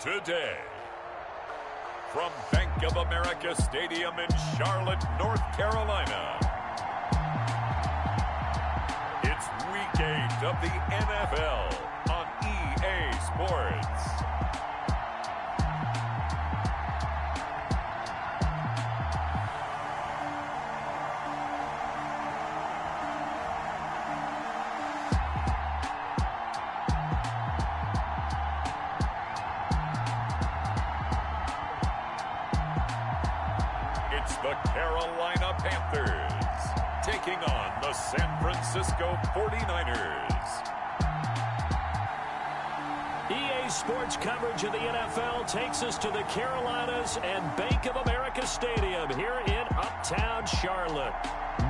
today. From Bank of America Stadium in Charlotte, North Carolina, it's Week 8 of the NFL on EA Sports. It's the Carolina Panthers taking on the San Francisco 49ers. EA Sports coverage of the NFL takes us to the Carolinas and Bank of America Stadium here in Uptown Charlotte.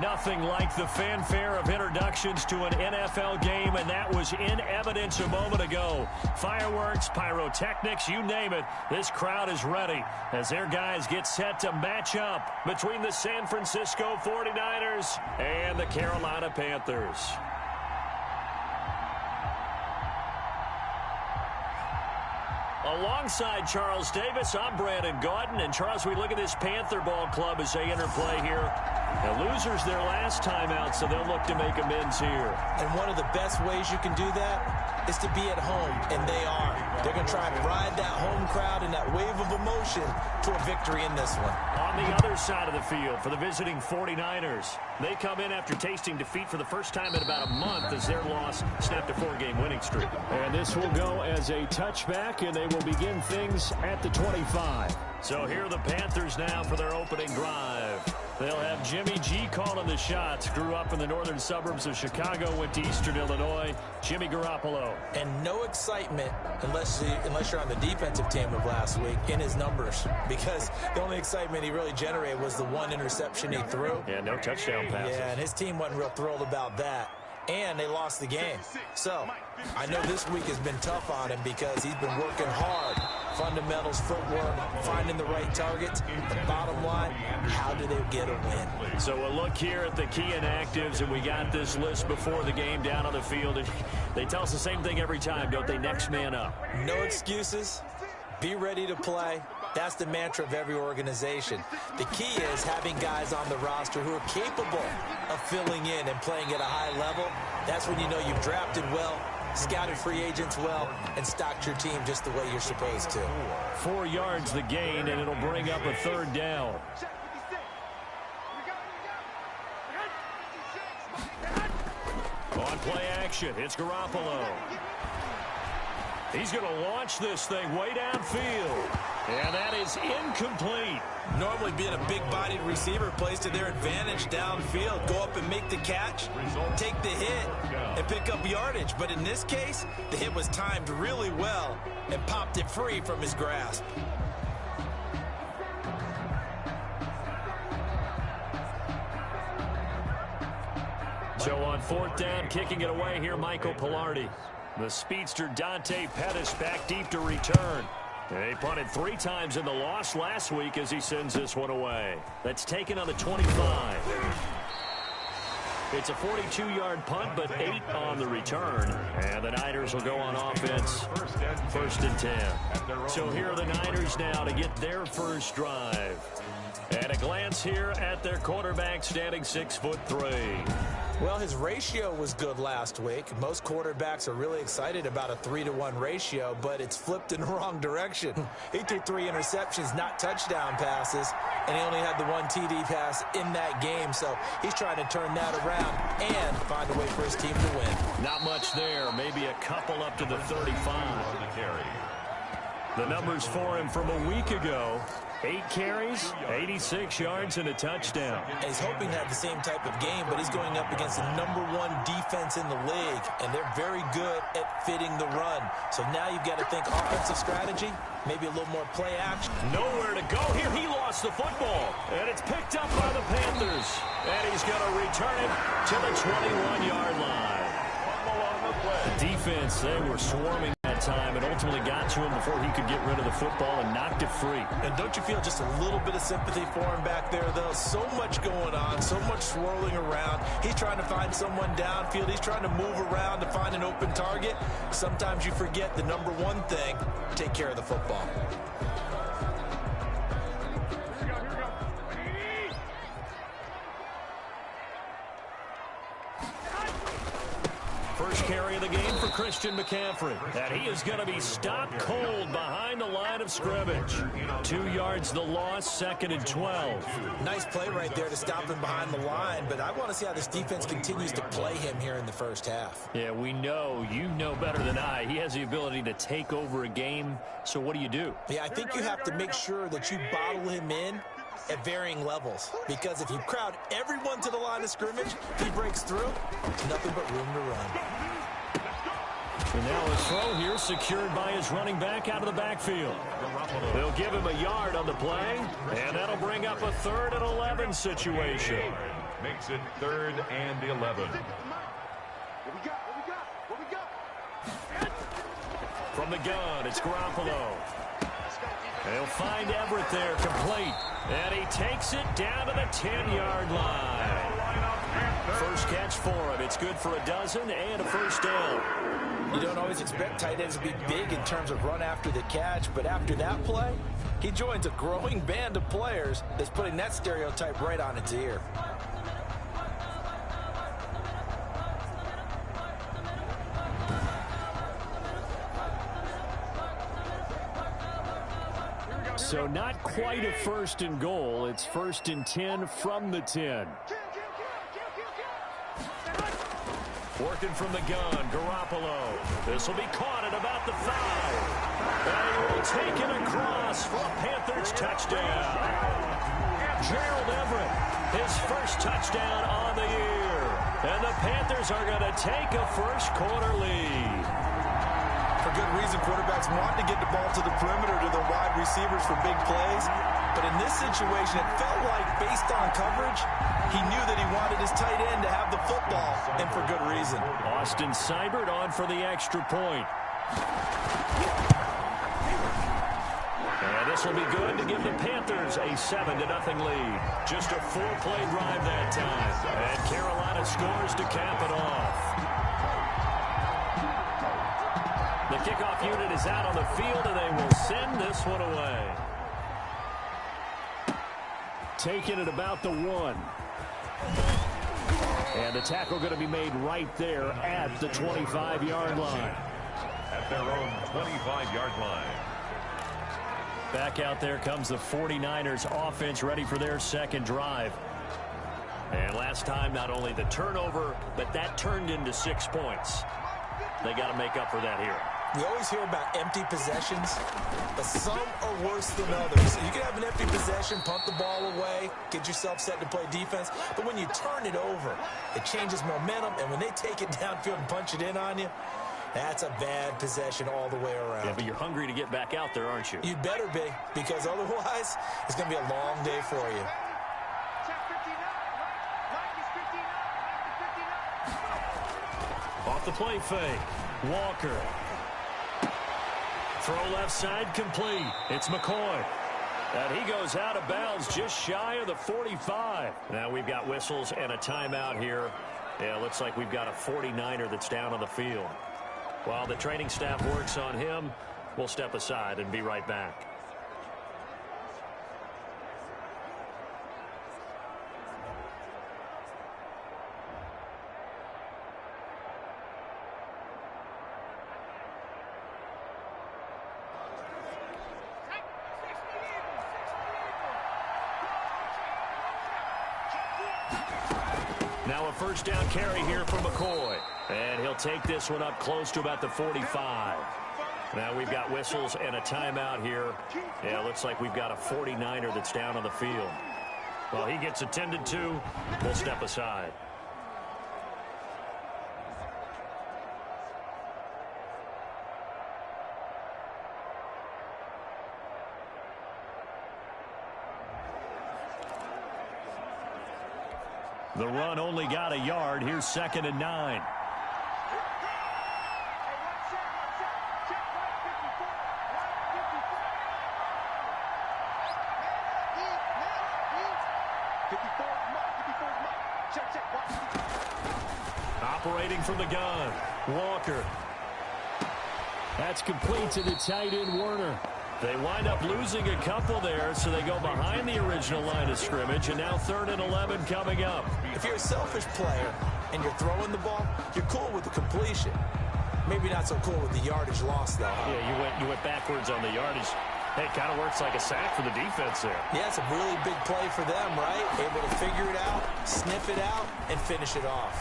Nothing like the fanfare of introductions to an NFL game, and that was in evidence a moment ago. Fireworks, pyrotechnics, you name it. This crowd is ready as their guys get set to match up between the San Francisco 49ers and the Carolina Panthers. Alongside Charles Davis, I'm Brandon Gordon. And Charles, we look at this Panther ball club as they interplay here. The losers their last time out, so they'll look to make amends here. And one of the best ways you can do that is to be at home, and they are. They're going to try and ride that home crowd and that wave of emotion to a victory in this one. On the other side of the field for the visiting 49ers, they come in after tasting defeat for the first time in about a month as their loss snapped a 4-game winning streak. And this will go as a touchback, and they will begin things at the 25. So here are the Panthers now for their opening drive. They'll have Jimmy G calling the shots. Grew up in the northern suburbs of Chicago, went to Eastern Illinois. Jimmy Garoppolo. And no excitement unless you're on the defensive team of last week in his numbers, because the only excitement he really generated was the one interception he threw. Yeah, no touchdown passes. Yeah, and his team wasn't real thrilled about that. And they lost the game. So I know this week has been tough on him because he's been working hard. Fundamentals, footwork, finding the right targets. The bottom line, how do they get a win? So we'll look here at the key inactives, and we got this list before the game down on the field. And they tell us the same thing every time, don't they? Next man up. No excuses. Be ready to play. That's the mantra of every organization. The key is having guys on the roster who are capable of filling in and playing at a high level. That's when you know you've drafted well, scouted free agents well, and stocked your team just the way you're supposed to. 4 yards the gain, and it'll bring up a third down. On play action, it's Garoppolo. He's going to launch this thing way downfield. And that is incomplete. Normally being a big-bodied receiver plays to their advantage downfield. Go up and make the catch, take the hit, and pick up yardage. But in this case, the hit was timed really well and popped it free from his grasp. So on 4th down, kicking it away here, Michael Pilardi. The speedster Dante Pettis back deep to return. They punted 3 times in the loss last week as he sends this one away. That's taken on the 25. It's a 42-yard punt, but 8 on the return. And the Niners will go on offense, 1st and 10. So here are the Niners now to get their first drive. And a glance here at their quarterback, standing 6'3". Well, his ratio was good last week. Most quarterbacks are really excited about a 3-to-1 ratio, but it's flipped in the wrong direction. He threw 3 interceptions, not touchdown passes, and he only had the 1 TD pass in that game. So he's trying to turn that around and find a way for his team to win. Not much there. Maybe a couple up to the 35. The numbers for him from a week ago: 8 carries, 86 yards, and a touchdown. And he's hoping to have the same type of game, but he's going up against the #1 defense in the league, and they're very good at fitting the run. So now you've got to think offensive strategy, maybe a little more play action. Nowhere to go here. He lost the football, and it's picked up by the Panthers. And he's going to return it to the 21-yard line. The defense, they were swarming that time and ultimately got to him before he could get rid of the football and knocked it free. And don't you feel just a little bit of sympathy for him back there, though? So much going on, so much swirling around. He's trying to find someone downfield. He's trying to move around to find an open target. Sometimes you forget the number one thing, take care of the football. First carry of the game for Christian McCaffrey. And he is going to be stopped cold behind the line of scrimmage. 2 yards the loss, 2nd and 12. Nice play right there to stop him behind the line, but I want to see how this defense continues to play him here in the first half. Yeah, we know, you know better than I, he has the ability to take over a game. So what do? Yeah, I think you have to make sure that you bottle him in at varying levels, because if you crowd everyone to the line of scrimmage, if he breaks through, there's nothing but room to run. And now a throw here secured by his running back out of the backfield. They'll give him a yard on the play, and that'll bring up a 3rd and 11 situation. Makes it 3rd and 11. From the gun, it's Garoppolo. They'll find Everett there, complete. And he takes it down to the 10-yard line. First catch for him. It's good for a dozen and a first down. You don't always expect tight ends to be big in terms of run after the catch, but after that play, he joins a growing band of players that's putting that stereotype right on its ear. So not quite a 1st and goal. It's 1st and 10 from the 10. Working from the gun, Garoppolo. This will be caught at about the 5. And he will take it across for a Panthers touchdown. Gerald Everett, his first touchdown on the year. And the Panthers are going to take a first-quarter lead. For good reason, quarterbacks want to get the ball to the perimeter to their wide receivers for big plays. But in this situation, it felt like, based on coverage, he knew that he wanted his tight end to have the football, and for good reason. Austin Seibert on for the extra point. And this will be good to give the Panthers a 7-0 lead. Just a 4-play drive that time. And Carolina scores to cap it off. The kickoff unit is out on the field, and they will send this one away. Taking it about the 1. And the tackle going to be made right there at the 25-yard line. At their own 25-yard line. Back out there comes the 49ers offense, ready for their second drive. And last time, not only the turnover, but that turned into 6 points. They got to make up for that here. We always hear about empty possessions, but some are worse than others. You can have an empty possession, punt the ball away, get yourself set to play defense, but when you turn it over, it changes momentum, and when they take it downfield and punch it in on you, that's a bad possession all the way around. Yeah, but you're hungry to get back out there, aren't you? You'd better be, because otherwise, it's going to be a long day for you. Off the play fake, Walker. Throw left side complete. It's McCoy. And he goes out of bounds just shy of the 45. Now we've got whistles and a timeout here. Yeah, looks like we've got a 49er that's down on the field. While the training staff works on him, we'll step aside and be right back. Now a first down carry here for McCoy. And he'll take this one up close to about the 45. Now we've got whistles and a timeout here. Yeah, looks like we've got a 49er that's down on the field. Well, he gets attended to. We'll step aside. The run only got a yard. Here's 2nd and 9. Operating from the gun, Walker. That's complete to the tight end, Werner. They wind up losing a couple there, so they go behind the original line of scrimmage, and now 3rd and 11 coming up. If you're a selfish player and you're throwing the ball, you're cool with the completion. Maybe not so cool with the yardage loss, though. Yeah, you went backwards on the yardage. Hey, it kind of works like a sack for the defense there. Yeah, it's a really big play for them, right? Able to figure it out, sniff it out, and finish it off.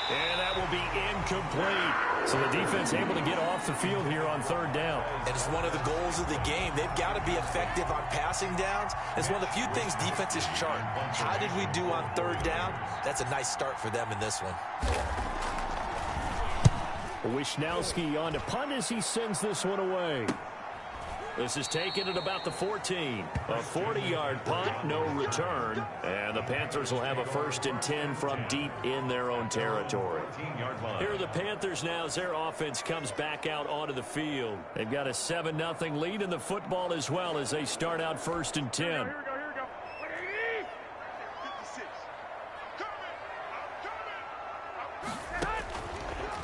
And that will be incomplete. So the defense able to get off the field here on 3rd down. And it's one of the goals of the game. They've got to be effective on passing downs. It's one of the few things defenses chart. How did we do on 3rd down? That's a nice start for them in this one. Wishnowski on to punt as he sends this one away. This is taken at about the 14. A 40-yard punt, no return. And the Panthers will have a 1st and 10 from deep in their own territory. Here are the Panthers now as their offense comes back out onto the field. They've got a 7-0 lead in the football as well as they start out 1st and 10.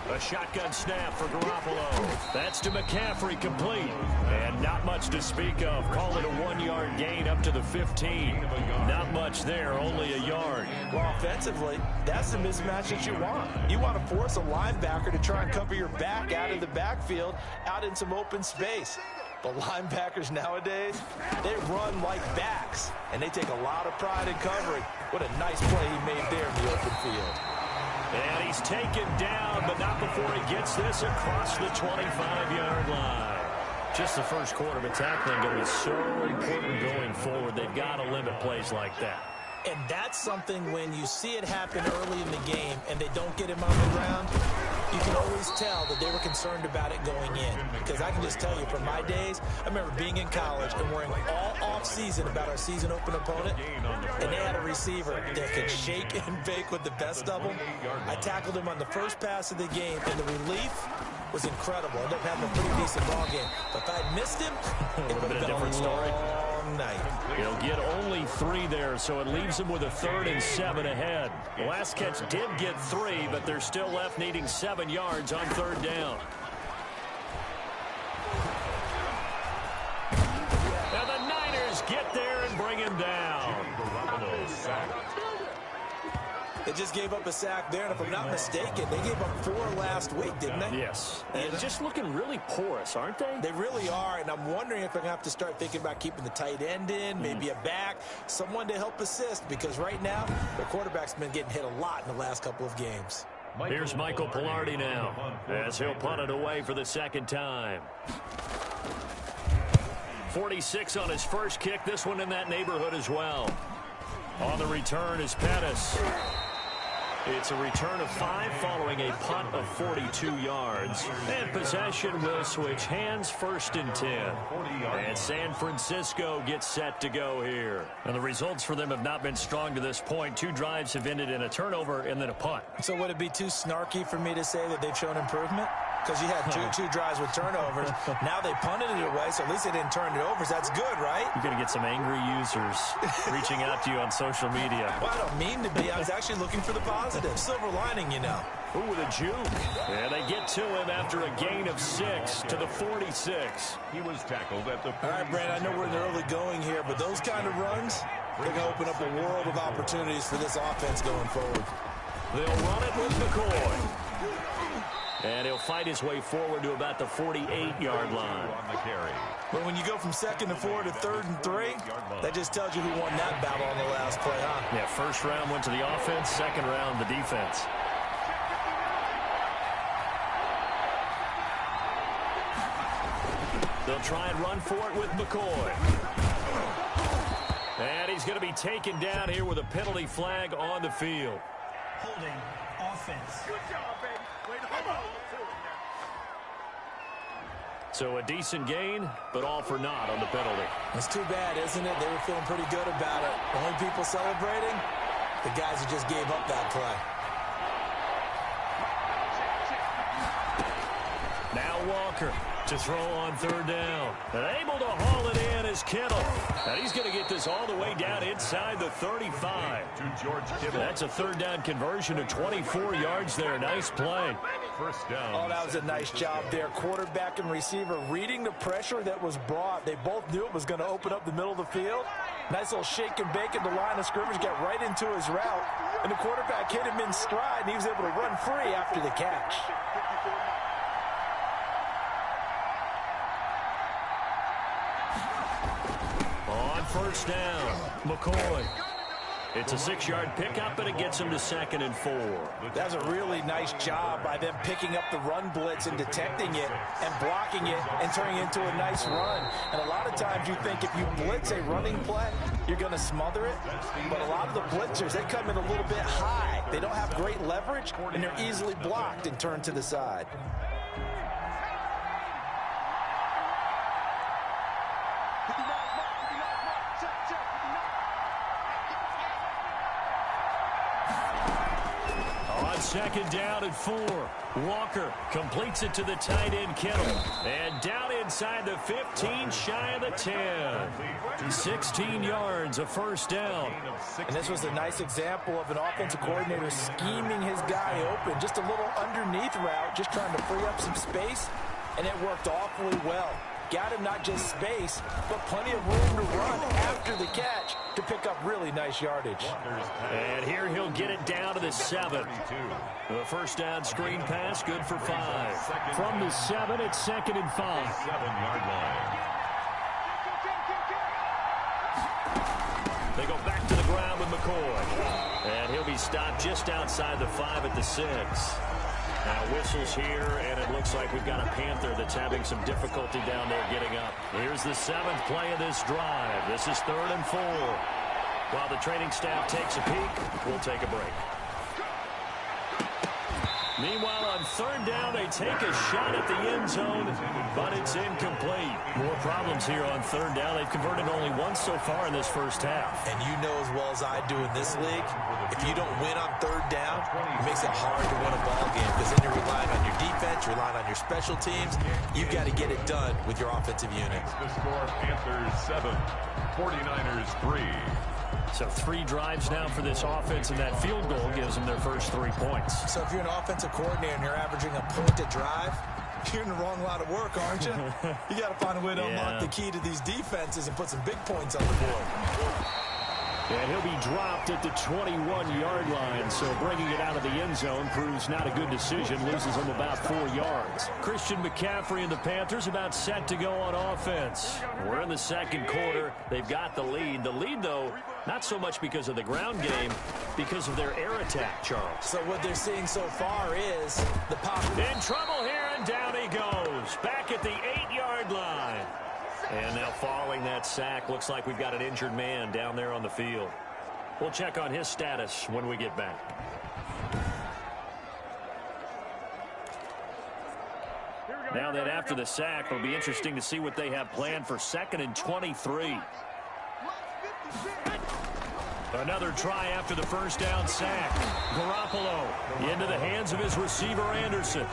A shotgun snap for Garoppolo. That's to McCaffrey, complete. And not much to speak of. Call it a 1-yard gain up to the 15. Not much there, only a yard. Well, offensively, that's the mismatch that you want. You want to force a linebacker to try and cover your back out of the backfield, out in some open space. The linebackers nowadays, they run like backs, and they take a lot of pride in covering. What a nice play he made there in the open field. And he's taken down, but not before he gets this across the 25-yard line. Just the first quarter, but tackling going to be so important going forward. They've got to limit plays like that. And that's something when you see it happen early in the game and they don't get him on the ground, you can always tell that they were concerned about it going in. Because I can just tell you from my days, I remember being in college and worrying all off-season about our season open opponent, and they had a receiver that could shake and bake with the best of them. I tackled him on the first pass of the game, and the relief was incredible. I ended up having a pretty decent ball game. But if I had missed him, it would have been a different story. Night. He'll get only 3 there, so it leaves him with a 3rd and 7 ahead. The last catch did get 3, but they're still left needing 7 yards on 3rd down. And the Niners get there and bring him down. They just gave up a sack there, and if I'm not mistaken, they gave up 4 last week, didn't they? Yes. And just looking really porous, aren't they? They really are, and I'm wondering if they're going to have to start thinking about keeping the tight end in, maybe a back, someone to help assist, because right now, their quarterback's been getting hit a lot in the last couple of games. Here's Michael Pilardi now, as he'll punt it away for the 2nd time. 46 on his first kick, this one in that neighborhood as well. On the return is Pettis. It's a return of 5 following a punt of 42 yards. And possession will switch hands, 1st and 10. And San Francisco gets set to go here. And the results for them have not been strong to this point. 2 drives have ended in a turnover and then a punt. So would it be too snarky for me to say that they've shown improvement? Because you had two drives with turnovers. Now they punted it away, so at least they didn't turn it over. So that's good, right? You're going to get some angry users reaching out to you on social media. Well, I don't mean to be. I was actually looking for the positive. Silver lining, you know. Ooh, with a juke. And they get to him after a gain of 6 to the 46. He was tackled at the 46. All right, Brad, I know we're in the early going here, but those kind of runs, they're going to open up a world of opportunities for this offense going forward. They'll run it with McCoy. And he'll fight his way forward to about the 48-yard line. But when you go from 2nd and 4 to 3rd and 3, that just tells you who won that battle on the last play, huh? Yeah, first round went to the offense, second round the defense. They'll try and run for it with McCoy. And he's going to be taken down here with a penalty flag on the field. Holding offense. Good job, baby. Way to hold on. So a decent gain, but all for naught on the penalty. It's too bad, isn't it? They were feeling pretty good about it. The only people celebrating, the guys who just gave up that play. Now Walker to throw on third down. And able to haul it in is Kittle. And he's going to get this all the way down inside the 35. That's a third down conversion of 24 yards there. Nice play. First down. Oh, that was a nice job there. Quarterback and receiver reading the pressure that was brought. They both knew it was going to open up the middle of the field. Nice little shake and bake at the line of scrimmage, got right into his route. And the quarterback hit him in stride, and he was able to run free after the catch. On first down, McCoy. It's a 6-yard pickup, and it gets him to 2nd and 4. That's a really nice job by them picking up the run blitz and detecting it and blocking it and turning it into a nice run. And a lot of times you think if you blitz a running play, you're going to smother it. But a lot of the blitzers, they come in a little bit high. They don't have great leverage, and they're easily blocked and turned to the side. Second down and 4. Walker completes it to the tight end, Kittle. And down inside the 15, shy of the 10. 16 yards, a first down. And this was a nice example of an offensive coordinator scheming his guy open. Just a little underneath route, just trying to free up some space. And it worked awfully well. Got him not just space, but plenty of room to run after the catch to pick up really nice yardage. And here he'll get it down to the 7. The first down screen pass, good for 5. From the 7, it's 2nd and 5. 7-yard line. They go back to the ground with McCoy. And he'll be stopped just outside the 5 at the 6. Now whistles here, and it looks like we've got a Panther that's having some difficulty down there getting up. Here's the 7th play of this drive. This is 3rd and 4. While the training staff takes a peek, we'll take a break. Meanwhile, on 3rd down, they take a shot at the end zone, but it's incomplete. More problems here on 3rd down. They've converted only once so far in this first half. And you know as well as I do in this league, if you don't win on 3rd down, it makes it hard to win a ball game because then you're relying on your defense, you're relying on your special teams. You've got to get it done with your offensive unit. The score, Panthers 7, 49ers 3. So 3 drives now for this offense, and that field goal gives them their first 3 points. So if you're an offensive coordinator and you're averaging a point a drive, you're in the wrong line of work, aren't you? You got to find a way to unlock the key to these defenses and put some big points on the board. And he'll be dropped at the 21-yard line, so bringing it out of the end zone proves not a good decision, loses him about 4 yards. Christian McCaffrey and the Panthers about set to go on offense. We're in the second quarter. They've got the lead. The lead, though, not so much because of the ground game, because of their air attack, Charles. So what they're seeing so far is the pocket. In trouble here, and down he goes. Back at the 8-yard line. And now following that sack, looks like we've got an injured man down there on the field. We'll check on his status when we get back. Now that after the sack, it'll be interesting to see what they have planned for 2nd and 23. Another try after the first down sack. Garoppolo into the hands of his receiver, Anderson.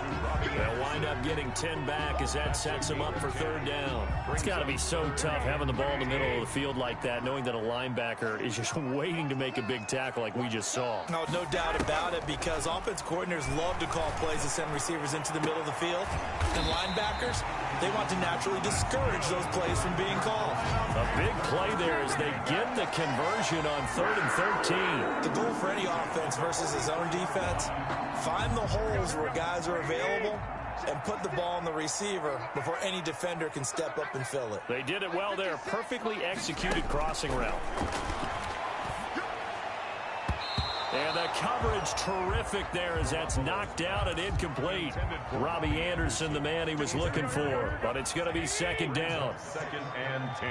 They'll wind up getting 10 back as that sets him up for 3rd down. It's got to be so tough having the ball in the middle of the field like that, knowing that a linebacker is just waiting to make a big tackle like we just saw. No doubt about it, because offense coordinators love to call plays to send receivers into the middle of the field. And linebackers, they want to naturally discourage those plays from being called. A big play there as they get the conversion on 3rd and 13. The goal for any offense versus his own defense, find the holes where guys are available and put the ball on the receiver before any defender can step up and fill it. They did it well there. Perfectly executed crossing route. And the coverage terrific there as that's knocked out and incomplete. Robbie Anderson, the man he was looking for. But it's going to be 2nd down. 2nd and 10.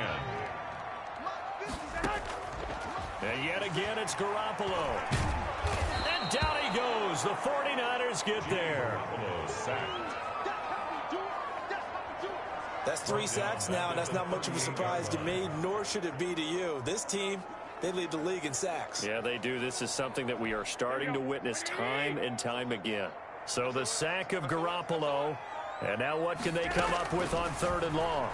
And yet again, it's Garoppolo. And down he goes. The 49ers get there. That's 3 sacks now, and that's not much of a surprise to me, nor should it be to you. This team, they lead the league in sacks. Yeah, they do. This is something that we are starting to witness time and time again. So the sack of Garoppolo, And now what can they come up with on 3rd and long?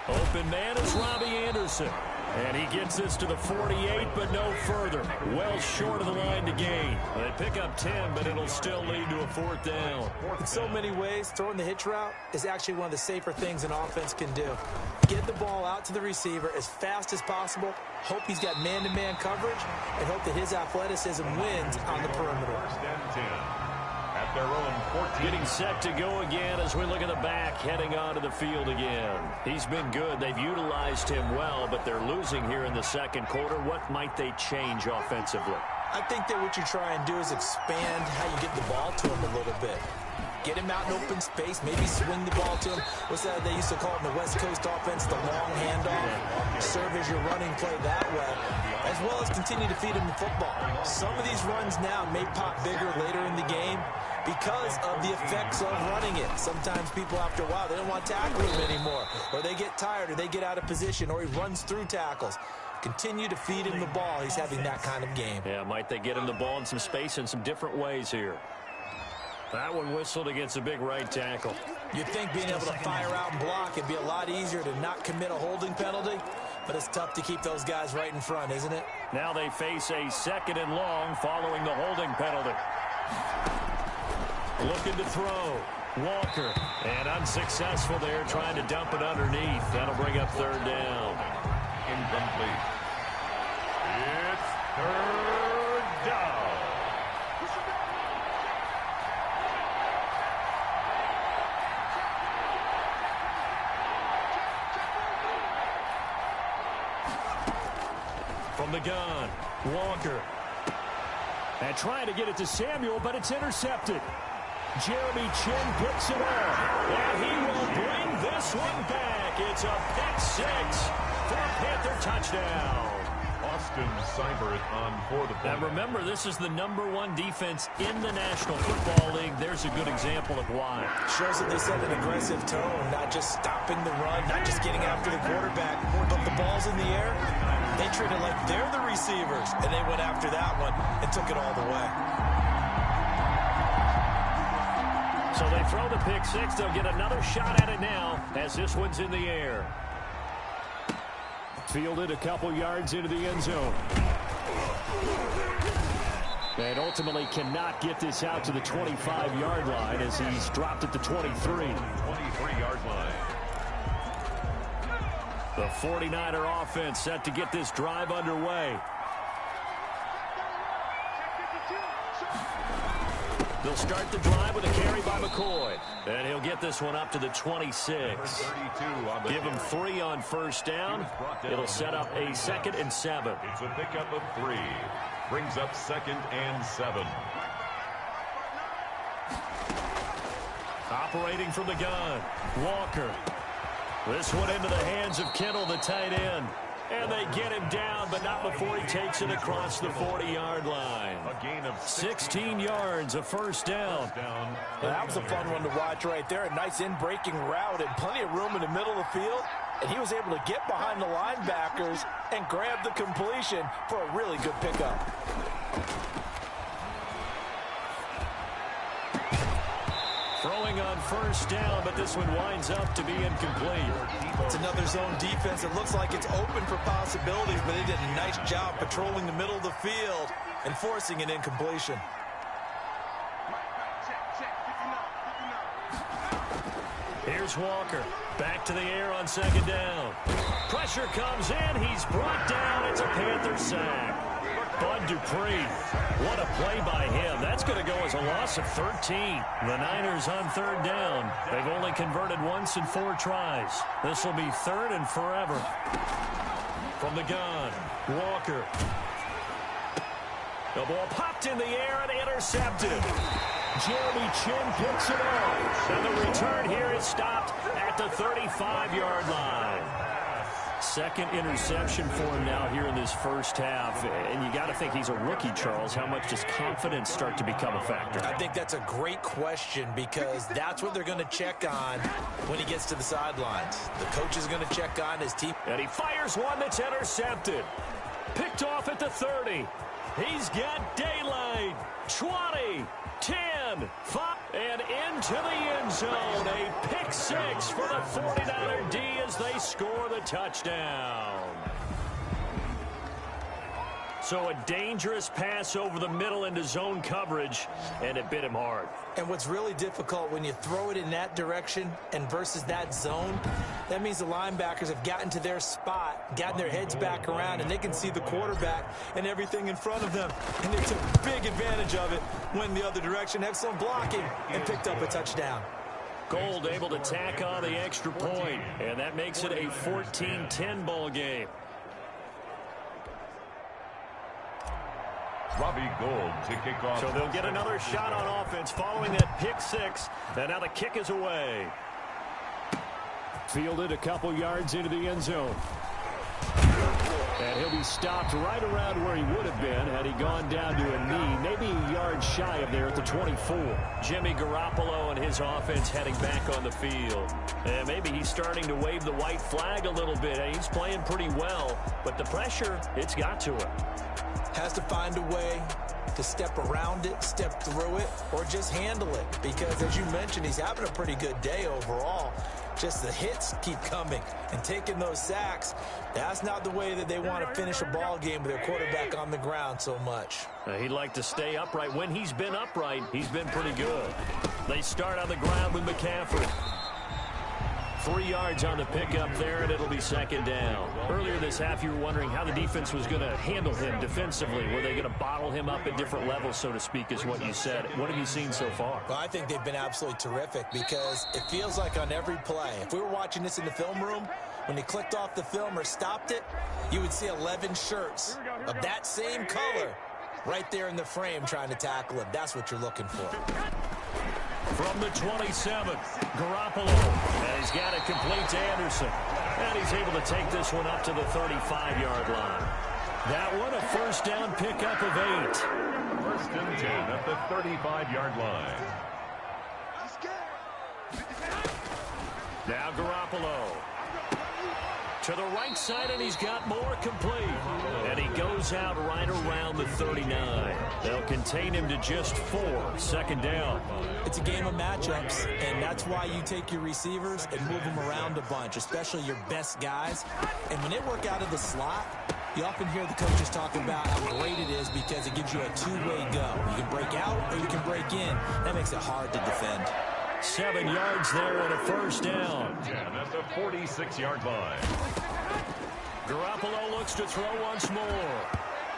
Open man is Robbie Anderson. And he gets this to the 48, but no further. Well short of the line to gain. They pick up 10, but it'll still lead to a 4th down. In so many ways, throwing the hitch route is actually one of the safer things an offense can do. Get the ball out to the receiver as fast as possible, hope he's got man-to-man coverage, and hope that his athleticism wins on the perimeter. 1st and 10. At their own 14. Getting set to go again as we look at the back, heading onto the field again. He's been good. They've utilized him well, but they're losing here in the 2nd quarter. What might they change offensively? I think that what you try and do is expand how you get the ball to him a little bit. Get him out in open space, maybe swing the ball to him. What's that they used to call it in the West Coast offense, the long handoff? Serve as your running play that way, as well as continue to feed him the football. Some of these runs now may pop bigger later in the game because of the effects of running it. Sometimes people, after a while, they don't want to tackle him anymore, or they get tired, or they get out of position, or he runs through tackles. Continue to feed him the ball. He's having that kind of game. Yeah, might they get him the ball in some space in some different ways here? That one whistled against a big right tackle. You'd think being able to fire out and block, it'd be a lot easier to not commit a holding penalty, but it's tough to keep those guys right in front, isn't it? Now they face a 2nd and long following the holding penalty. Looking to throw. Walker. And unsuccessful there, trying to dump it underneath. That'll bring up 3rd down. Incomplete. It's 3rd down. From the gun, Walker. And trying to get it to Samuel, but it's intercepted. Jeremy Chin picks it up. And he will bring this one back. It's a pick 6 for a Panther touchdown. Austin Seibert on for the play. Now remember, this is the #1 defense in the National Football League. There's a good example of why. Shows that they set an aggressive tone, not just stopping the run, not just getting after the quarterback, but the ball's in the air. They treat it like they're the receivers, and they went after that one and took it all the way. So they throw the pick 6. They'll get another shot at it now as this one's in the air. Fielded a couple yards into the end zone. And ultimately cannot get this out to the 25-yard line as he's dropped at the 23. 23-yard line. The 49er offense set to get this drive underway. They'll start the drive with a carry by McCoy. And he'll get this one up to the 26. Give him 3 on 1st down. It'll set up a 2nd and 7. It's a pickup of 3. Brings up 2nd and 7. Operating from the gun, Walker. This one into the hands of Kittle, the tight end. And they get him down, but not before he takes it across the 40-yard line. A gain of 16 yards, a 1st down. Well, that was a fun one to watch right there. A nice in-breaking route and plenty of room in the middle of the field. And he was able to get behind the linebackers and grab the completion for a really good pickup. Throwing on 1st down, but this one winds up to be incomplete. It's another zone defense. It looks like it's open for possibilities, but they did a nice job patrolling the middle of the field and forcing an incompletion. Here's Walker. Back to the air on 2nd down. Pressure comes in. He's brought down. It's a Panther sack. Bud Dupree. What a play by him. That's going to go as a loss of 13. The Niners on 3rd down. They've only converted once in 4 tries. This will be 3rd and forever. From the gun, Walker. The ball popped in the air and intercepted. Jeremy Chin picks it up. And the return here is stopped at the 35-yard line. 2nd interception for him now here in this 1st half. And you got to think he's a rookie, Charles. How much does confidence start to become a factor? I think that's a great question because that's what they're going to check on when he gets to the sidelines. The coach is going to check on his team. And he fires one that's intercepted. Picked off at the 30. He's got daylight. 20, 10, 5, and into the end zone. A pick six for the 49er D as they score the touchdown. So a dangerous pass over the middle into zone coverage, and it bit him hard. And what's really difficult when you throw it in that direction and versus that zone, that means the linebackers have gotten to their spot, gotten their heads back around, and they can see the quarterback and everything in front of them. And they took big advantage of it, went the other direction, excellent blocking, and picked up a touchdown. Gold able to tack on the extra point, and that makes it a 14-10 ball game. Robbie Gould to kick off. So they'll get another shot on offense following that pick six. And now the kick is away. Fielded a couple yards into the end zone. And he'll be stopped right around where he would have been had he gone down to a knee, maybe a yard shy of there at the 24. Jimmy Garoppolo and his offense heading back on the field. And maybe he's starting to wave the white flag a little bit. He's playing pretty well, but the pressure, it's got to him. Has to find a way to step around it, step through it, or just handle it. Because, as you mentioned, he's having a pretty good day overall. Just the hits keep coming and taking those sacks. That's not the way that they want to finish a ball game with their quarterback on the ground so much. He'd like to stay upright. When he's been upright, he's been pretty good. They start on the ground with McCaffrey. 3 yards on the pickup there, and it'll be second down. Earlier this half, you were wondering how the defense was going to handle him defensively. Were they going to bottle him up at different levels, so to speak, is what you said. What have you seen so far? Well, I think they've been absolutely terrific because it feels like on every play, if we were watching this in the film room, when he clicked off the film or stopped it, you would see 11 shirts of that same color right there in the frame trying to tackle him. That's what you're looking for. From the 27, Garoppolo, and he's got it complete to Anderson. And he's able to take this one up to the 35-yard line. That one a first down pickup of 8. First and 10 at the 35-yard line. Now Garoppolo. To the right side, and he's got more complete. And he goes out right around the 39. They'll contain him to just 4. Second down. It's a game of matchups, and that's why you take your receivers and move them around a bunch, especially your best guys. And when they work out of the slot, you often hear the coaches talk about how great it is because it gives you a two-way go. You can break out or you can break in. That makes it hard to defend. 7 yards there and a first down. 10 at the 46-yard line. Garoppolo looks to throw once more.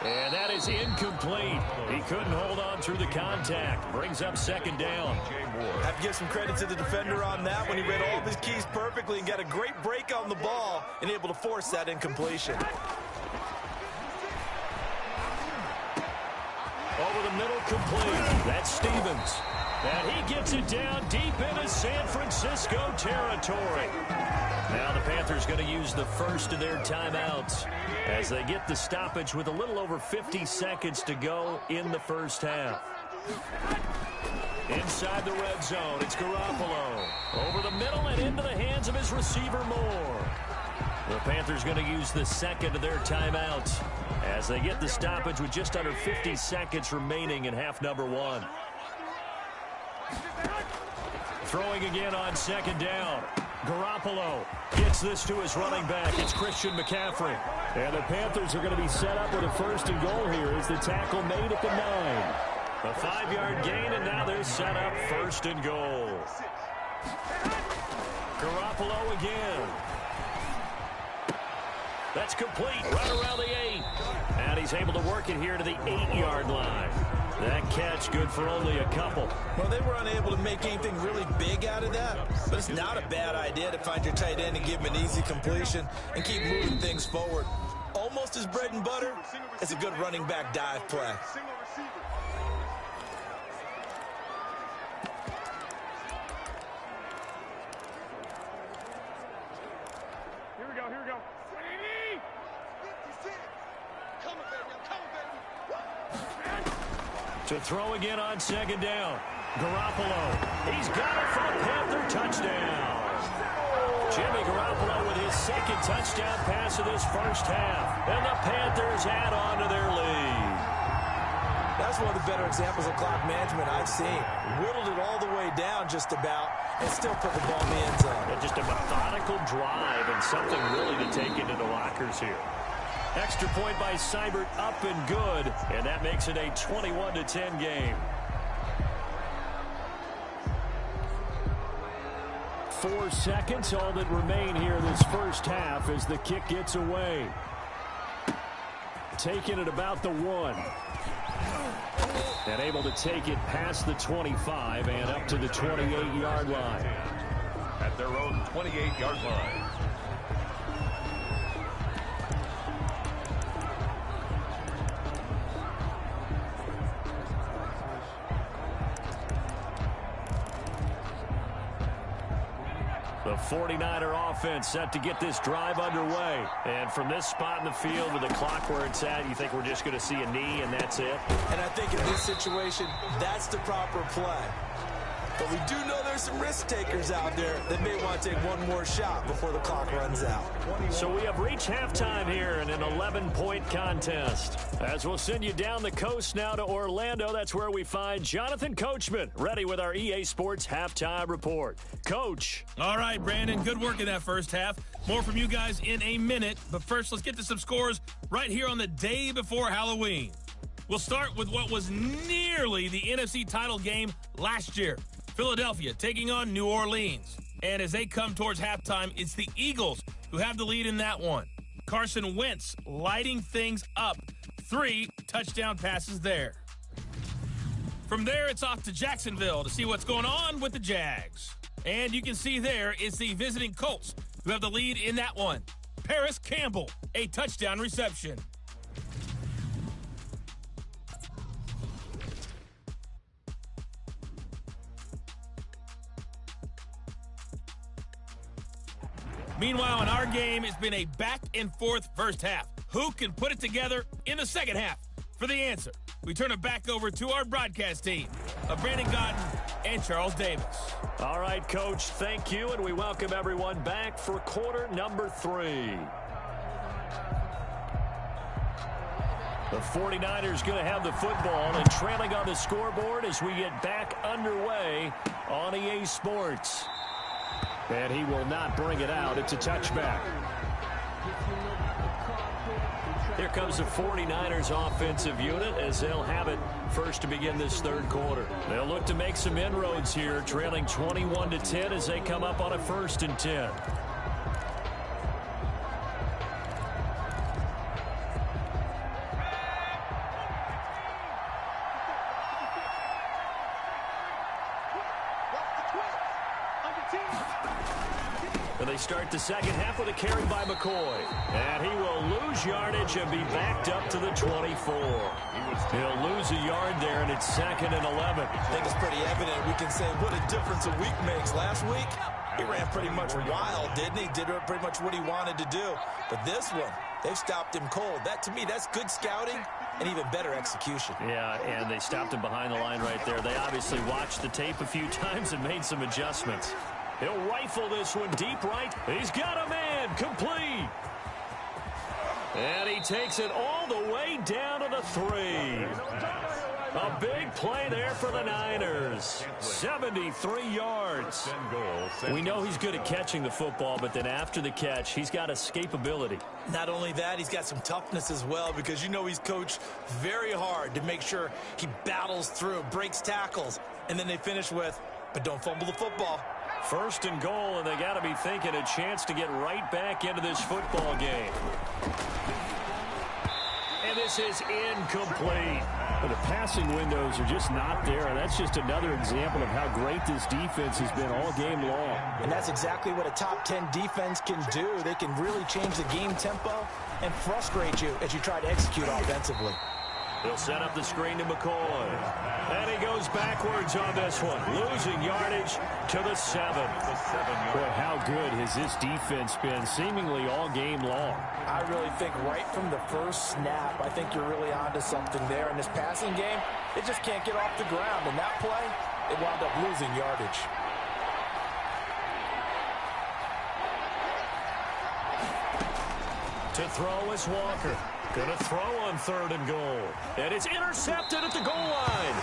And that is incomplete. He couldn't hold on through the contact. Brings up second down. I have to give some credit to the defender on that when he read all of his keys perfectly and got a great break on the ball and able to force that incompletion. Over the middle, complete. That's Stevens. And he gets it down deep into San Francisco territory. Now the Panthers going to use the first of their timeouts as they get the stoppage with a little over 50 seconds to go in the first half. Inside the red zone, it's Garoppolo. Over the middle and into the hands of his receiver Moore. The Panthers going to use the second of their timeouts as they get the stoppage with just under 50 seconds remaining in half number 1. Throwing again on second down. Garoppolo gets this to his running back. It's Christian McCaffrey. And the Panthers are going to be set up with a first and goal here as the tackle made at the 9. A 5-yard gain, and now they're set up first and goal. Garoppolo again. That's complete right around the 8. And he's able to work it here to the 8-yard line. That catch good for only a couple. Well, they were unable to make anything really big out of that, but it's not a bad idea to find your tight end and give him an easy completion and keep moving things forward. Almost as bread and butter as a good running back dive play. Here we go. To throw again on second down. Garoppolo. He's got it for the Panther touchdown. Jimmy Garoppolo with his second touchdown pass of this first half. And the Panthers add on to their lead. That's one of the better examples of clock management I've seen. Whittled it all the way down just about and still put the ball in the end zone. And just a methodical drive and something really to take into the lockers here. Extra point by Seibert, up and good. And that makes it a 21-10 game. 4 seconds, all that remain here this first half as the kick gets away. Taking it about the 1. And able to take it past the 25 and up to the 28-yard line. At their own 28-yard line. The 49er offense set to get this drive underway. And from this spot in the field with the clock where it's at, you think we're just going to see a knee and that's it? And I think in this situation, that's the proper play. But we do know there's some risk takers out there that may want to take one more shot before the clock runs out. So we have reached halftime here in an 11-point contest. As we'll send you down the coast now to Orlando, that's where we find Jonathan Coachman, ready with our EA Sports Halftime Report. Coach. All right, Brandon, good work in that first half. More from you guys in a minute. But first, let's get to some scores right here on the day before Halloween. We'll start with what was nearly the NFC title game last year. Philadelphia taking on New Orleans. And as they come towards halftime, it's the Eagles who have the lead in that one. Carson Wentz lighting things up. 3 touchdown passes there. From there, it's off to Jacksonville to see what's going on with the Jags. And you can see there, it's the visiting Colts who have the lead in that one. Paris Campbell, a touchdown reception. Meanwhile, in our game, it's been a back-and-forth first half. Who can put it together in the second half? For the answer, we turn it back over to our broadcast team of Brandon Gaudin and Charles Davis. All right, Coach, thank you, and we welcome everyone back for quarter number 3. The 49ers going to have the football and trailing on the scoreboard as we get back underway on EA Sports. And he will not bring it out. It's a touchback. Here comes the 49ers offensive unit as they'll have it first to begin this third quarter. They'll look to make some inroads here, trailing 21-10 as they come up on a 1st and 10. And they start the second half with a carry by McCoy. And he will lose yardage and be backed up to the 24. He'll lose a yard there, and it's 2nd and 11. I think it's pretty evident. We can say what a difference a week makes. Last week, he ran pretty much wild, didn't he? Did pretty much what he wanted to do. But this one, they've stopped him cold. That, to me, that's good scouting and even better execution. Yeah, and they stopped him behind the line right there. They obviously watched the tape a few times and made some adjustments. He'll rifle this one deep right. He's got a man, complete. And he takes it all the way down to the 3. A big play there for the Niners. 73 yards. We know he's good at catching the football, but then after the catch, he's got escapability. Not only that, he's got some toughness as well, because you know he's coached very hard to make sure he battles through, breaks tackles, and then they finish with, but don't fumble the football. 1st and goal, and they got to be thinking a chance to get right back into this football game. And this is incomplete. The passing windows are just not there. That's just another example of how great this defense has been all game long. And that's exactly what a top 10 defense can do. They can really change the game tempo and frustrate you as you try to execute offensively. He'll set up the screen to McCoy. And he goes backwards on this one, losing yardage to the 7. Boy, how good has this defense been seemingly all game long? I really think right from the first snap, I think you're really onto something there. In this passing game, it just can't get off the ground. And that play, it wound up losing yardage. To throw is Walker. Going to throw on 3rd and goal. And it's intercepted at the goal line.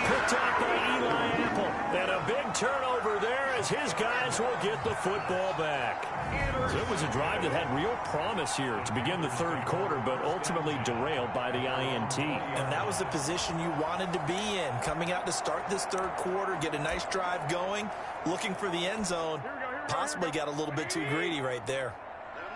Picked up by Eli Apple. And a big turnover there as his guys will get the football back. So it was a drive that had real promise here to begin the 3rd quarter, but ultimately derailed by the INT. And that was the position you wanted to be in. Coming out to start this 3rd quarter, get a nice drive going, looking for the end zone. Possibly got a little bit too greedy right there.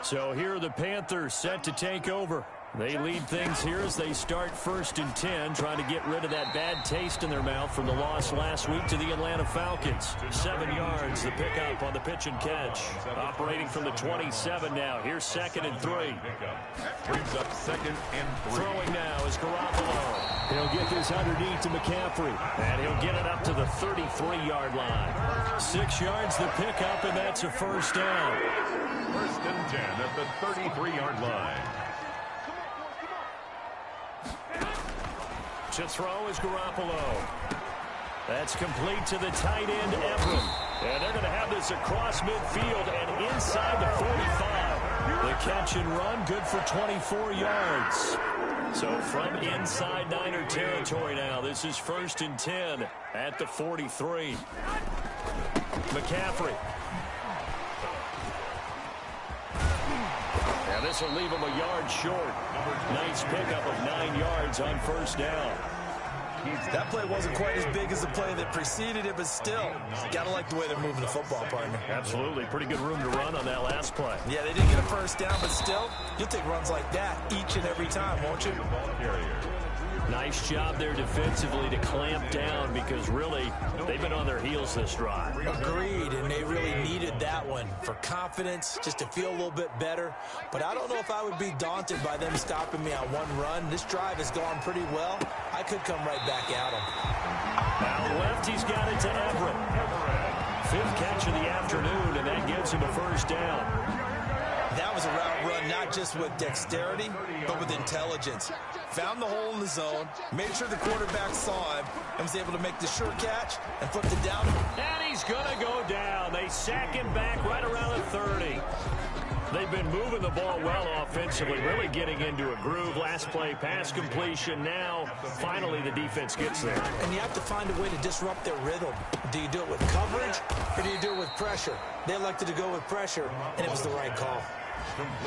So here are the Panthers set to take over. They lead things here as they start 1st and 10, trying to get rid of that bad taste in their mouth from the loss last week to the Atlanta Falcons. 7 yards, the pickup on the pitch and catch. Operating from the 27 now. Here's 2nd and 3. Brings up 2nd and 3. Throwing now is Garoppolo. He'll get this underneath to McCaffrey. And he'll get it up to the 33-yard line. 6 yards the pickup, and that's a 1st down. 1st and 10 at the 33-yard line. To throw is Garoppolo. That's complete to the tight end, Everett. And they're going to have this across midfield and inside the 45. The catch and run, good for 24 yards. So from inside Niner territory now, this is 1st and 10 at the 43. McCaffrey. Now this will leave him a yard short. Nice pickup of 9 yards on 1st down. That play wasn't quite as big as the play that preceded it, but still, got to like the way they're moving the football, partner. Absolutely. Pretty good room to run on that last play. Yeah, they didn't get a 1st down, but still, you'll take runs like that each and every time, won't you? Nice job there defensively to clamp down because really they've been on their heels this drive. Agreed, and they really needed that one for confidence, just to feel a little bit better. But I don't know if I would be daunted by them stopping me on one run. This drive has gone pretty well. I could come right back at them. Out left, he's got it to Everett. 5th catch of the afternoon, and that gives him a 1st down. That was a route run, not just with dexterity, but with intelligence. Found the hole in the zone, made sure the quarterback saw him, and was able to make the sure catch and flipped it down. And he's going to go down. They sack him back right around the 30. They've been moving the ball well offensively, really getting into a groove. Last play, pass completion. Now, finally, the defense gets there. And you have to find a way to disrupt their rhythm. Do you do it with coverage, or do you do it with pressure? They elected to go with pressure, and it was the right call.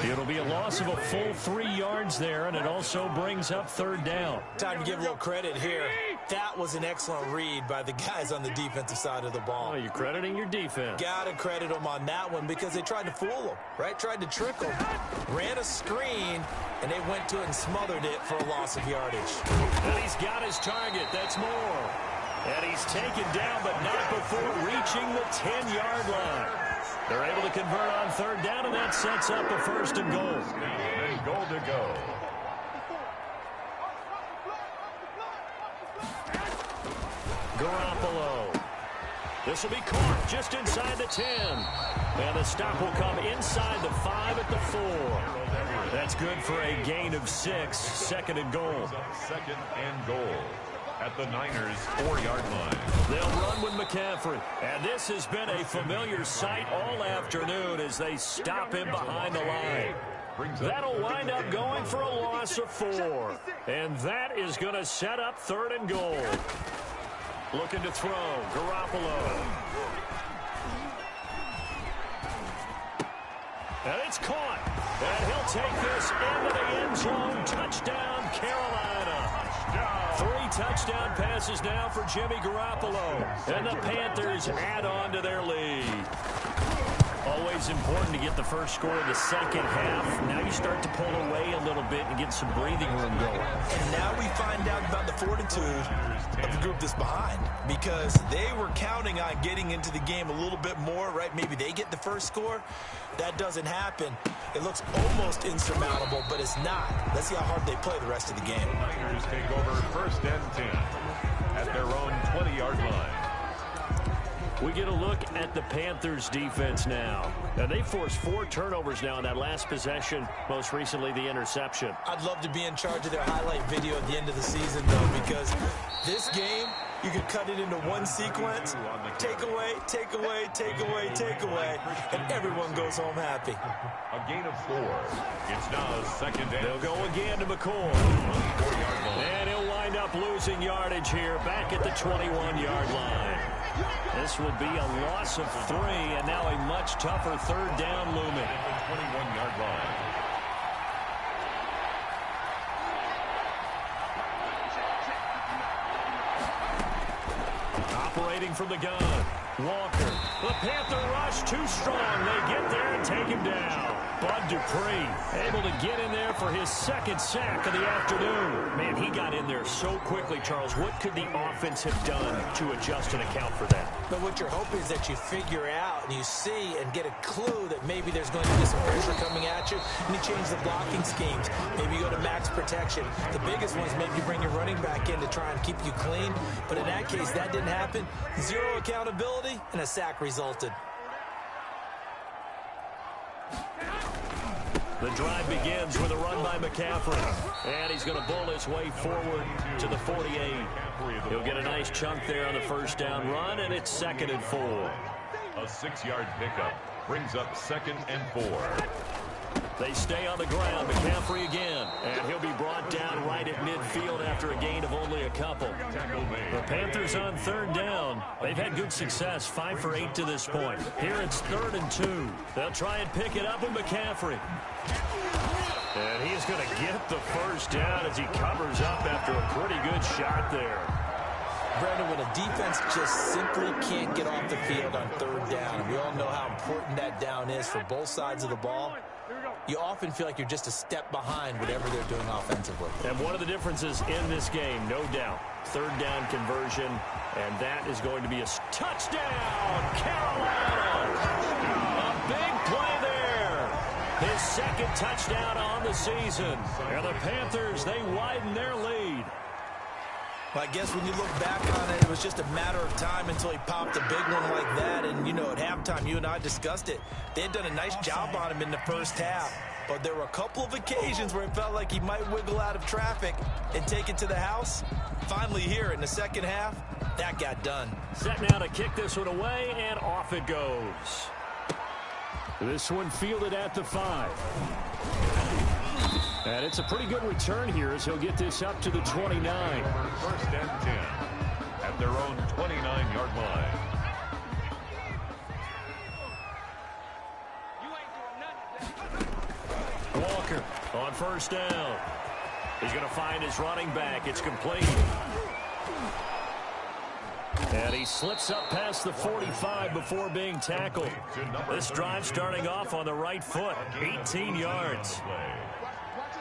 It'll be a loss of a full 3 yards there, and it also brings up 3rd down. Time to give a little credit here. That was an excellent read by the guys on the defensive side of the ball. Oh, you're crediting your defense. Gotta credit them on that one because they tried to fool them, right? Tried to trick them. Ran a screen, and they went to it and smothered it for a loss of yardage. And he's got his target. That's more. And he's taken down, but not before reaching the 10-yard line. They're able to convert on 3rd down, and that sets up a 1st and goal. And goal to go. Garoppolo. This will be caught just inside the 10. And the stop will come inside the 5 at the 4. That's good for a gain of 6. 2nd and goal. 2nd and goal at the Niners' 4-yard line. They'll run with McCaffrey. And this has been a familiar sight all afternoon as they stop him behind the line. That'll wind up going for a loss of 4. And that is going to set up 3rd and goal. Looking to throw. Garoppolo. And it's caught. And he'll take this into the end zone. Touchdown, Carolina. 3 touchdown passes now for Jimmy Garoppolo. And the Panthers add on to their lead. Always important to get the first score in the 2nd half. Now you start to pull away a little bit and get some breathing room going. And now we find out about the fortitude of the group that's behind, because they were counting on getting into the game a little bit more, right? Maybe they get the first score. That doesn't happen. It looks almost insurmountable, but it's not. Let's see how hard they play the rest of the game. The Niners take over 1st and 10 at their own 20-yard line. We get a look at the Panthers defense now. And they forced 4 turnovers now in that last possession, most recently the interception. I'd love to be in charge of their highlight video at the end of the season, though, because this game You can cut it into one sequence, take away, take away, take away, take away, and everyone goes home happy. A gain of 4. It's now second and They'll go again to McCoy. And he'll wind up losing yardage here back at the 21-yard line. This will be a loss of 3, and now a much tougher third down looming. 21-yard line. Operating from the gun, Walker. The Panther rush too strong. They get there and take him down. Bud Dupree able to get in there for his second sack of the afternoon. Man, he got in there so quickly, Charles. What could the offense have done to adjust and account for that? But what you're hoping is that you figure out and you see and get a clue that maybe there's going to be some pressure coming at you, and you change the blocking schemes. Maybe you go to max protection. The biggest one is maybe you bring your running back in to try and keep you clean. But in that case, that didn't happen. Zero accountability, and a sack resulted. The drive begins with a run by McCaffrey. And he's going to bull his way forward to the 48. He'll get a nice chunk there on the first down run, and it's 2nd and 4. A 6-yard pickup brings up 2nd and 4. They stay on the ground. McCaffrey again. And he'll be brought down right at midfield after a gain of only a couple. The Panthers on 3rd down. They've had good success, 5 for 8 to this point. Here it's 3rd and 2. They'll try and pick it up with McCaffrey. And he's going to get the first down as he covers up after a pretty good shot there. Brandon, when a defense just simply can't get off the field on 3rd down, and we all know how important that down is for both sides of the ball, you often feel like you're just a step behind whatever they're doing offensively. And one of the differences in this game, no doubt, 3rd down conversion, and that is going to be a touchdown, Carolina! A big play there. His 2nd touchdown on the season. And the Panthers, they widen their lead. Well, I guess when you look back on it, it was just a matter of time until he popped a big one like that. And, you know, at halftime, you and I discussed it. They had done a nice job on him in the first half. But there were a couple of occasions where it felt like he might wiggle out of traffic and take it to the house. Finally here in the second half, that got done. Set now to kick this one away, and off it goes. This one fielded at the 5. And it's a pretty good return here as he'll get this up to the 29. 1st and 10 at their own 29-yard line. Walker on 1st down. He's going to find his running back. It's complete. And he slips up past the 45 before being tackled. This drive starting off on the right foot. 18 yards.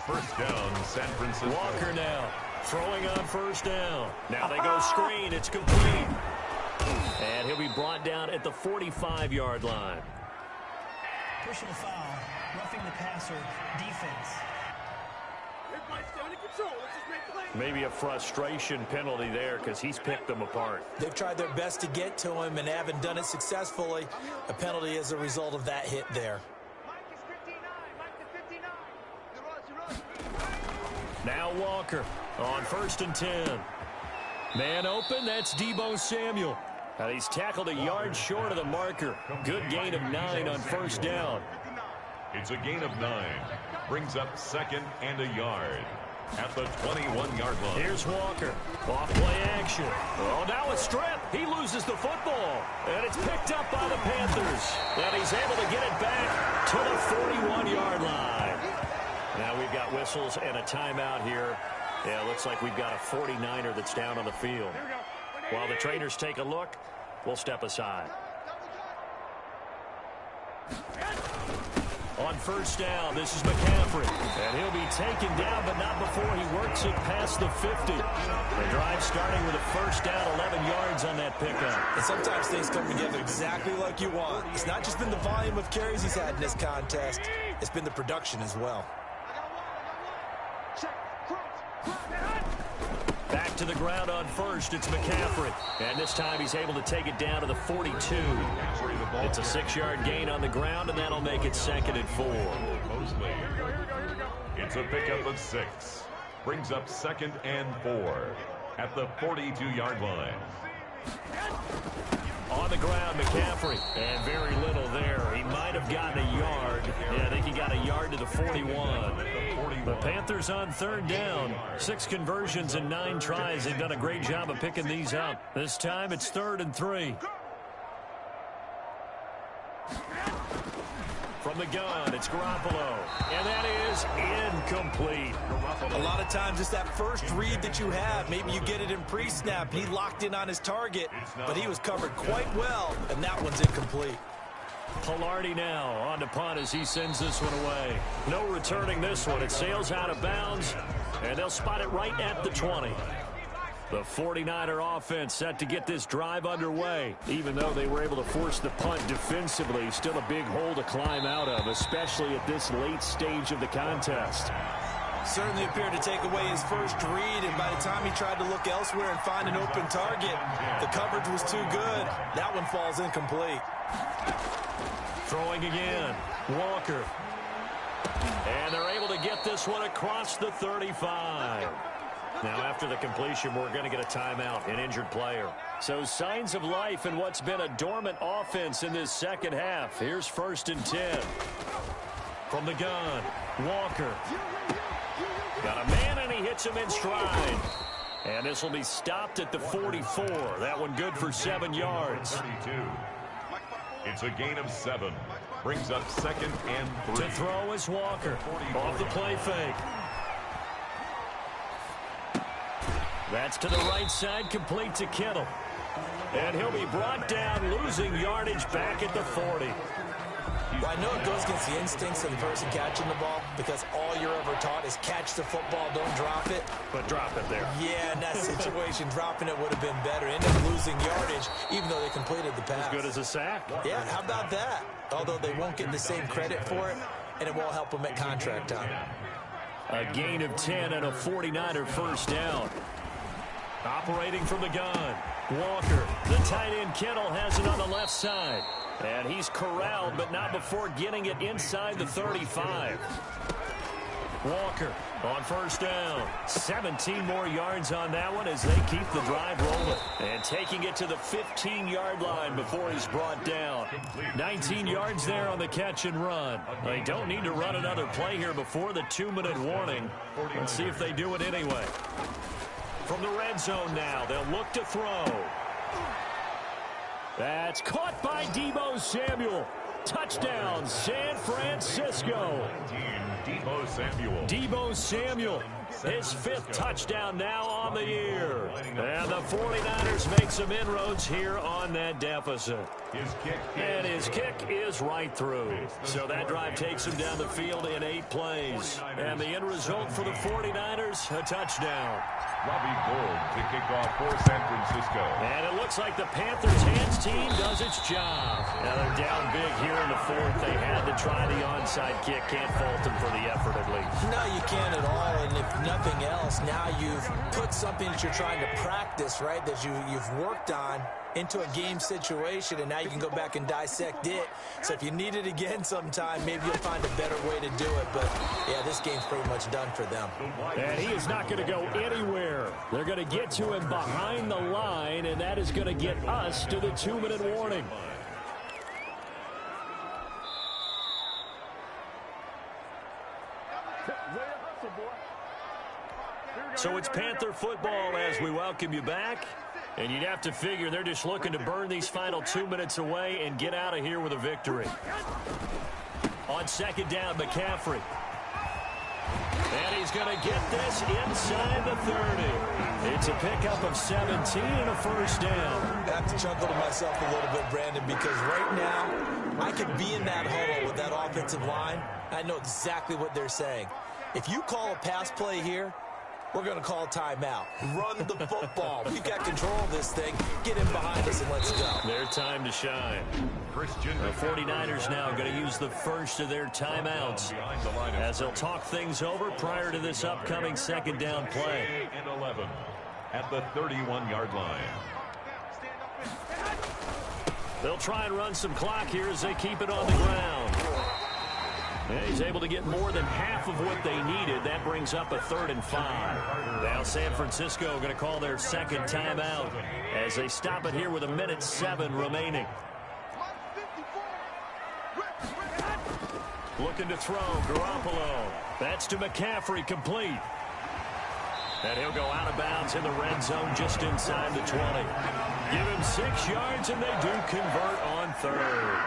1st down, San Francisco. Walker now throwing on 1st down. Now they go screen. It's complete. And he'll be brought down at the 45-yard line. Personal foul, roughing the passer, defense. Maybe a frustration penalty there because he's picked them apart. They've tried their best to get to him and haven't done it successfully. A penalty as a result of that hit there. Now Walker on 1st and 10. Man open, that's Deebo Samuel. And he's tackled a yard short of the marker. Good gain of 9 on 1st down. It's a gain of 9. Brings up 2nd and a yard at the 21-yard line. Here's Walker. Off play action. Oh, now a strip. He loses the football. And it's picked up by the Panthers. And he's able to get it back to the 41-yard line. Now we've got whistles and a timeout here. Yeah, it looks like we've got a 49er that's down on the field. While the trainers take a look, we'll step aside. On 1st down, this is McCaffrey. And he'll be taken down, but not before he works it past the 50. The drive starting with a 1st down, 11 yards on that pickup. And sometimes things come together exactly like you want. It's not just been the volume of carries he's had in this contest. It's been the production as well. Back to the ground on 1st, it's McCaffrey. And this time he's able to take it down to the 42. It's a 6-yard gain on the ground, and that'll make it 2nd and 4. It's a pickup of 6. Brings up 2nd and 4 at the 42-yard line. On the ground, McCaffrey. And very little there. He might have gotten a yard. Yeah, I think he got a yard to the 41. The Panthers on third down. 6 conversions and 9 tries. They've done a great job of picking these up. This time it's 3rd and 3. From the gun, it's Garoppolo. And that is incomplete. A lot of times it's that first read that you have. Maybe you get it in pre-snap. He locked in on his target, but he was covered quite well, and that one's incomplete. Palardy now on the punt as he sends this one away. No returning this one. It sails out of bounds, and they'll spot it right at the 20. The 49er offense set to get this drive underway. Even though they were able to force the punt defensively, still a big hole to climb out of, especially at this late stage of the contest. Certainly appeared to take away his first read, and by the time he tried to look elsewhere and find an open target, the coverage was too good. That one falls incomplete. Throwing again, Walker. And they're able to get this one across the 35. Now, after the completion, we're going to get a timeout, an injured player. So signs of life in what's been a dormant offense in this second half. Here's 1st and 10. From the gun, Walker. Got a man, and he hits him in stride. And this will be stopped at the 44. That one good for 7 yards. 32. It's a gain of 7. Brings up 2nd and 3. To throw is Walker. Off the play fake. That's to the right side, complete to Kittle. And he'll be brought down, losing yardage back at the 40. Well, I know it goes against the instincts of the person catching the ball, because all you're ever taught is catch the football, don't drop it. But drop it there. Yeah, in that situation, dropping it would have been better. End up losing yardage, even though they completed the pass. As good as a sack. Yeah, how about that? Although they won't get the same credit for it, and it won't help them at contract time. A gain of 10 and a 49er first down. Operating from the gun, Walker. The tight end Kittle has it on the left side. And he's corralled, but not before getting it inside the 35. Walker on first down. 17 more yards on that one as they keep the drive rolling. And taking it to the 15-yard line before he's brought down. 19 yards there on the catch and run. They don't need to run another play here before the 2-minute warning. Let's see if they do it anyway. From the red zone now, they'll look to throw. That's caught by Deebo Samuel. Touchdown, San Francisco. Deebo Samuel, his 5th touchdown now on the year. And the 49ers make some inroads here on that deficit. And his kick is right through. So that drive takes him down the field in 8 plays. And the end result for the 49ers, a touchdown. Robbie Gould to kick off for San Francisco. And it looks like the Panthers' hands team does its job. Now they're down big here in the 4th. They had to try the onside kick. Can't fault them for the effort at least. No, you can't at all. And if nothing else, now you've put something that you're trying to practice, right, that you've worked on into a game situation, and now you can go back and dissect it. So if you need it again sometime, maybe you'll find a better way to do it. But, yeah, this game's pretty much done for them. And he is not going to go anywhere. They're going to get to him behind the line, and that is going to get us to the 2-minute warning. So it's Panther football as we welcome you back. And you'd have to figure they're just looking to burn these final 2 minutes away and get out of here with a victory. On 2nd down, McCaffrey. And he's going to get this inside the 30. It's a pickup of 17 and a first down. I have to chuckle to myself a little bit, Brandon, because right now I could be in that huddle with that offensive line. I know exactly what they're saying. If you call a pass play here, we're going to call timeout. Run the football. We've got control of this thing. Get in behind us and let's go. Their time to shine. The 49ers now going to use the first of their timeouts as they'll talk things over prior to this upcoming 2nd down play. And 11 at the 31-yard line. They'll try and run some clock here as they keep it on the ground. And he's able to get more than half of what they needed. That brings up a 3rd and 5. Now San Francisco going to call their second timeout as they stop it here with 1:07 remaining. Looking to throw, Garoppolo. That's to McCaffrey, complete. And he'll go out of bounds in the red zone just inside the 20. Give him 6 yards, and they do convert on 3rd.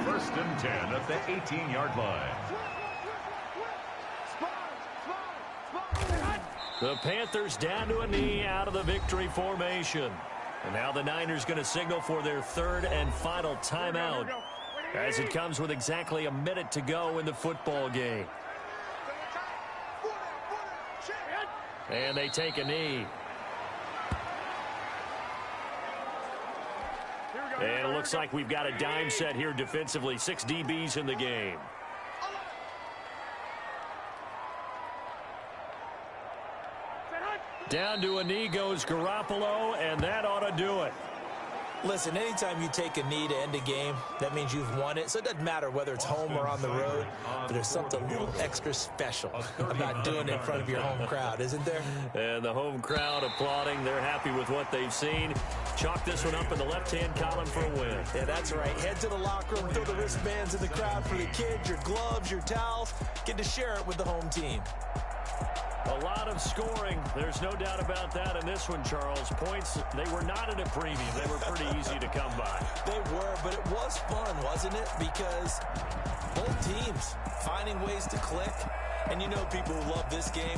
1st and 10 at the 18-yard line. The Panthers down to a knee out of the victory formation. And now the Niners going to signal for their 3rd and final timeout, as it comes with exactly 1 minute to go in the football game. And they take a knee. And it looks like we've got a dime set here defensively. 6 DBs in the game. Down to a knee goes Garoppolo, and that ought to do it. Listen, anytime you take a knee to end a game, that means you've won it. So it doesn't matter whether it's home or on the road, but there's something a little extra special about doing it in front of your home crowd, isn't there? And the home crowd applauding. They're happy with what they've seen. Chalk this one up in the left-hand column for a win. Yeah, that's right. Head to the locker room, throw the wristbands in the crowd for the kids, your gloves, your towels. Get to share it with the home team. A lot of scoring. There's no doubt about that in this one, Charles. Points, they were not at a premium. They were pretty easy to come by. They were, but it was fun, wasn't it? Because both teams finding ways to click. And you know people who love this game,